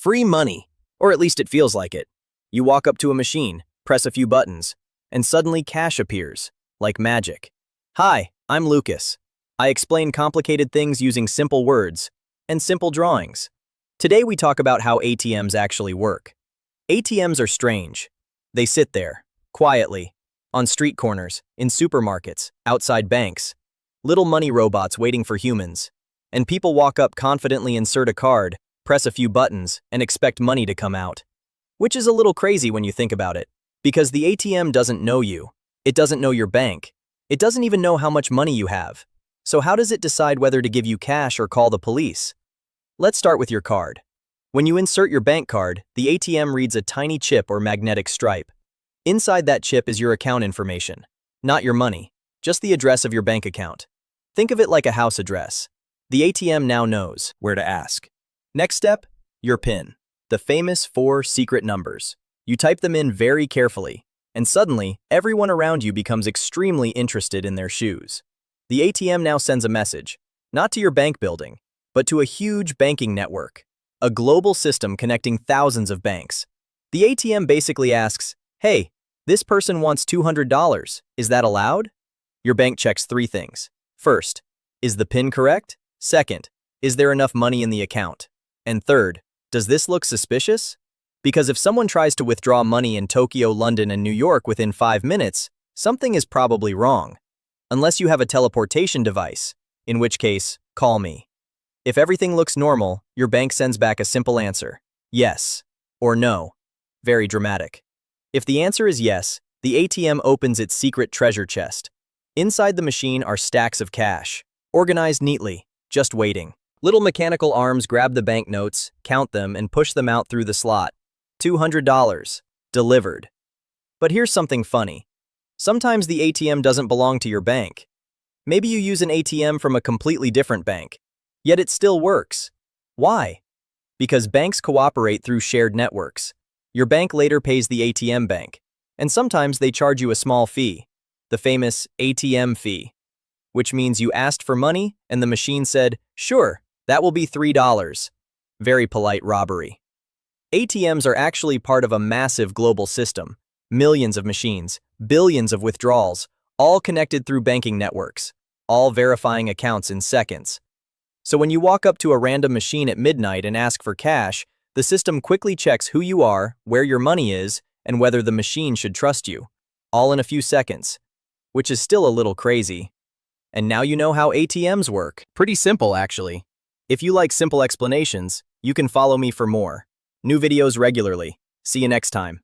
Free money, or at least it feels like it. You walk up to a machine, press a few buttons, and suddenly cash appears, like magic. Hi, I'm Lukas. I explain complicated things using simple words and simple drawings. Today we talk about how ATMs actually work. ATMs are strange. They sit there, quietly, on street corners, in supermarkets, outside banks. Little money robots waiting for humans. And people walk up confidently, insert a card, press a few buttons, and expect money to come out. Which is a little crazy when you think about it, because the ATM doesn't know you. It doesn't know your bank. It doesn't even know how much money you have. So how does it decide whether to give you cash or call the police? Let's start with your card. When you insert your bank card, the ATM reads a tiny chip or magnetic stripe. Inside that chip is your account information, not your money, just the address of your bank account. Think of it like a house address. The ATM now knows where to ask. Next step, your PIN, the famous 4 secret numbers. You type them in very carefully, and suddenly, everyone around you becomes extremely interested in their shoes. The ATM now sends a message, not to your bank building, but to a huge banking network, a global system connecting thousands of banks. The ATM basically asks, hey, this person wants $200. Is that allowed? Your bank checks 3 things. First, is the PIN correct? Second, is there enough money in the account? And third, does this look suspicious? Because if someone tries to withdraw money in Tokyo, London, and New York within 5 minutes, something is probably wrong. Unless you have a teleportation device, in which case, call me. If everything looks normal, your bank sends back a simple answer, yes or no. Very dramatic. If the answer is yes, the ATM opens its secret treasure chest. Inside the machine are stacks of cash, organized neatly, just waiting. Little mechanical arms grab the banknotes, count them, and push them out through the slot. $200. Delivered. But here's something funny. Sometimes the ATM doesn't belong to your bank. Maybe you use an ATM from a completely different bank, yet it still works. Why? Because banks cooperate through shared networks. Your bank later pays the ATM bank, and sometimes they charge you a small fee, the famous ATM fee, which means you asked for money and the machine said, sure, that will be $3. Very polite robbery. ATMs are actually part of a massive global system. Millions of machines, billions of withdrawals, all connected through banking networks, all verifying accounts in seconds. So when you walk up to a random machine at midnight and ask for cash, the system quickly checks who you are, where your money is, and whether the machine should trust you, all in a few seconds, which is still a little crazy. And now you know how ATMs work. Pretty simple, actually. If you like simple explanations, you can follow me for more. New videos regularly. See you next time.